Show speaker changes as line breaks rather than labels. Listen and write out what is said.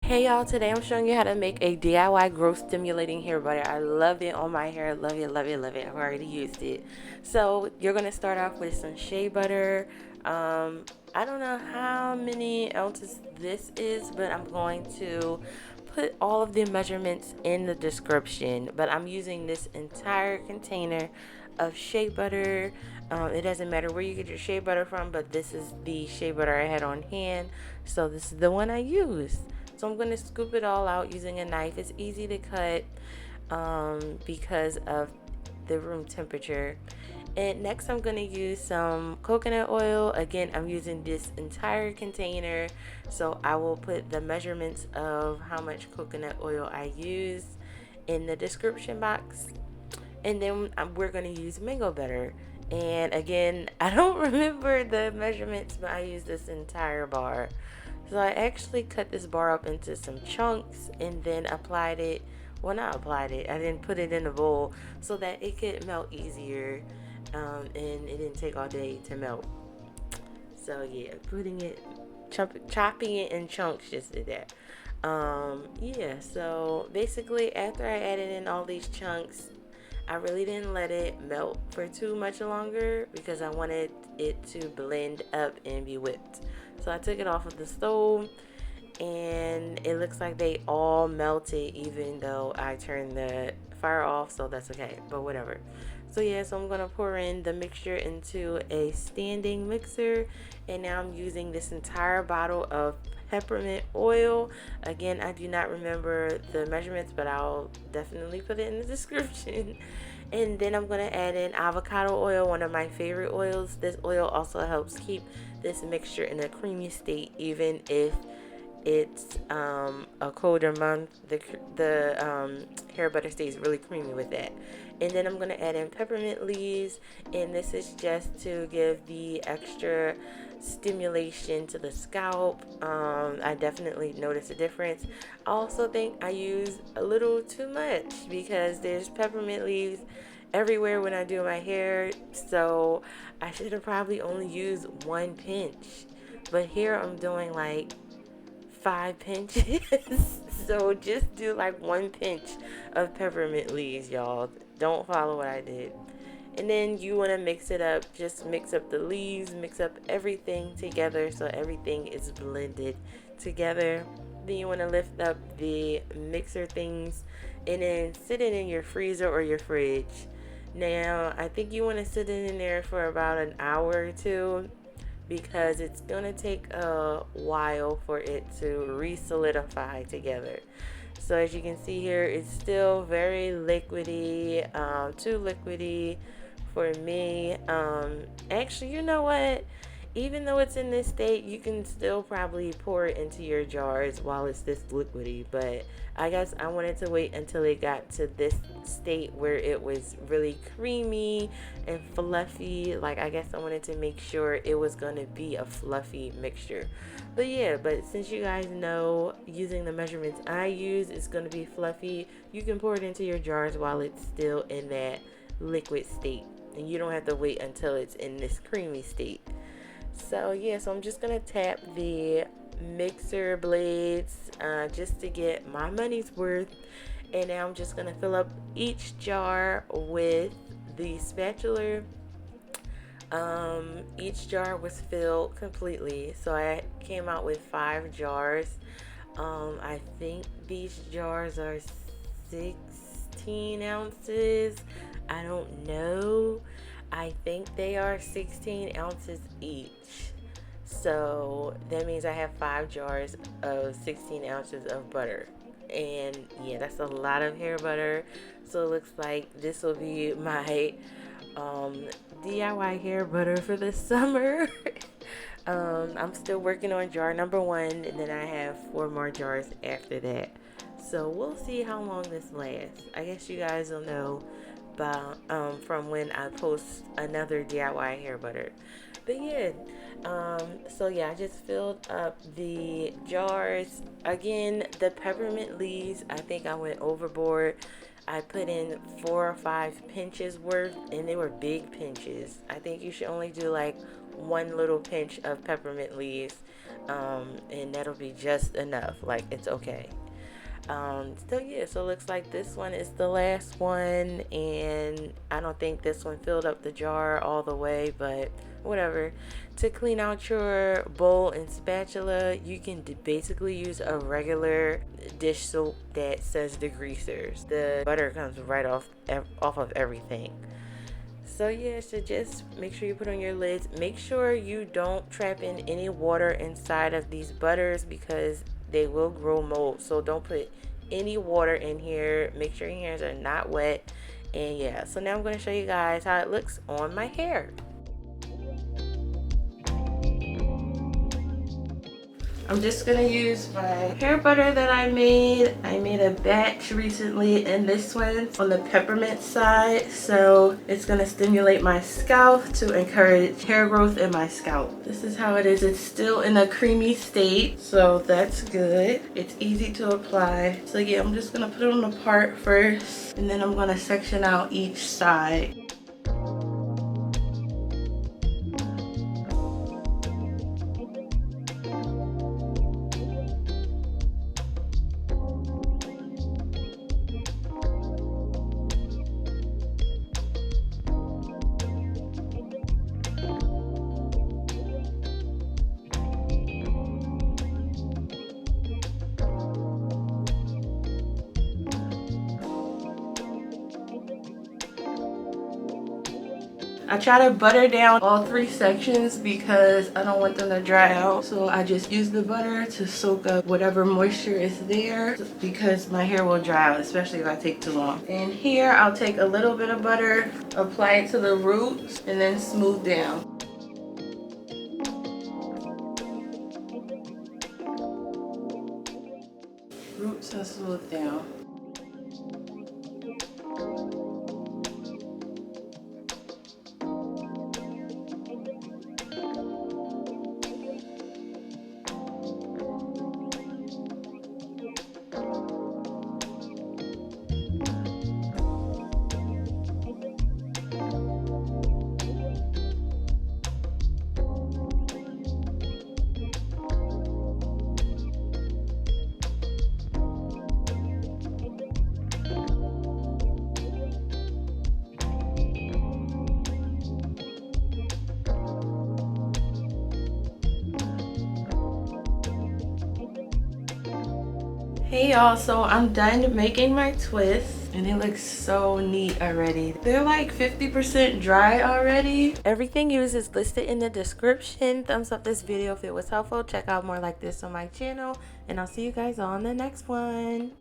Hey y'all, today I'm showing you how to make a DIY growth stimulating hair butter. I love it on my hair. Love it, love it, love it. I've already used it. So you're going to start off with some shea butter. I don't know how many ounces this is, but I'm going to put all of the measurements in the description. But I'm using this entire container of shea butter. It doesn't matter where you get your shea butter from, but this is the shea butter I had on hand. So this is the one I used. So I'm going to scoop it all out using a knife. It's easy to cut because of the room temperature. And next I'm going to use some coconut oil. Again, I'm using this entire container. So I will put the measurements of how much coconut oil I use in the description box. And then we're going to use mango butter. And again, I don't remember the measurements, but I use this entire bar. So I actually cut this bar up into some chunks and then applied it. Well, not applied it. I didn't put it in a bowl so that it could melt easier, and it didn't take all day to melt. So yeah, chopping it in chunks just did that. Yeah. So basically, after I added in all these chunks, I really didn't let it melt for too much longer because I wanted it to blend up and be whipped. So I took it off of the stove and it looks like they all melted even though I turned the fire off, so that's okay, but whatever. So yeah, so I'm gonna pour in the mixture into a standing mixer, and now I'm using this entire bottle of peppermint oil. Again, I do not remember the measurements, but I'll definitely put it in the description. And then I'm going to add in avocado oil, one of my favorite oils. This oil also helps keep this mixture in a creamy state, even if it's a colder month. The hair butter stays really creamy with that. And then I'm going to add in peppermint leaves, and this is just to give the extra stimulation to the scalp. I definitely notice a difference. I also think I use a little too much because there's peppermint leaves everywhere when I do my hair, so I should have probably only used one pinch. But here I'm doing like 5 pinches. So just do like one pinch of peppermint leaves, y'all. Don't follow what I did. And then you want to mix it up. Just mix up the leaves, mix up everything together so everything is blended together. Then you want to lift up the mixer things and then sit it in your freezer or your fridge. Now, I think you want to sit it in there for about an hour or two because it's going to take a while for it to re-solidify together. So as you can see here, it's still very liquidy, too liquidy for me. Actually, you know what? Even though it's in this state, you can still probably pour it into your jars while it's this liquidy. But I guess I wanted to wait until it got to this state where it was really creamy and fluffy. Like, I guess I wanted to make sure it was going to be a fluffy mixture. But yeah, but since you guys know using the measurements I use is going to be fluffy, you can pour it into your jars while it's still in that liquid state. And you don't have to wait until it's in this creamy state. So yeah, so I'm just gonna tap the mixer blades just to get my money's worth. And now I'm just gonna fill up each jar with the spatula. Each jar was filled completely, so I came out with 5 jars. I think these jars are 16 ounces. I don't know. I think they are 16 ounces each. So that means I have 5 jars of 16 ounces of butter. And yeah, that's a lot of hair butter. So it looks like this will be my um, DIY hair butter for the summer. I'm still working on jar number 1, and then I have 4 more jars after that. So we'll see how long this lasts. I guess you guys will know from when I post another DIY hair butter. But yeah, so yeah, I just filled up the jars. Again, the peppermint leaves, I think I went overboard. I put in 4 or 5 pinches worth, and they were big pinches. I think you should only do like one little pinch of peppermint leaves. and that'll be just enough. Like, it's okay. So yeah, so it looks like this one is the last one, and I don't think this one filled up the jar all the way, but whatever. To clean out your bowl and spatula, you can basically use a regular dish soap that says degreasers. The butter comes right off of everything. So yeah, so just make sure you put on your lids. Make sure you don't trap in any water inside of these butters because they will grow mold. So don't put any water in here. Make sure your hands are not wet. And yeah, so now I'm going to show you guys how it looks on my hair. I'm just gonna use my hair butter that I made. I made a batch recently, and this one's on the peppermint side, so it's gonna stimulate my scalp to encourage hair growth in my scalp. This is how it is. It's still in a creamy state, so that's good. It's easy to apply. So yeah, I'm just gonna put it on the part first, and then I'm gonna section out each side. I try to butter down all 3 sections because I don't want them to dry out. So I just use the butter to soak up whatever moisture is there because my hair will dry out, especially if I take too long. And here I'll take a little bit of butter, apply it to the roots, and then smooth down. Roots and smooth down. Hey y'all, so I'm done making my twists and it looks so neat already. They're like 50% dry already. Everything used is listed in the description. Thumbs up this video if it was helpful. Check out more like this on my channel, and I'll see you guys on the next one.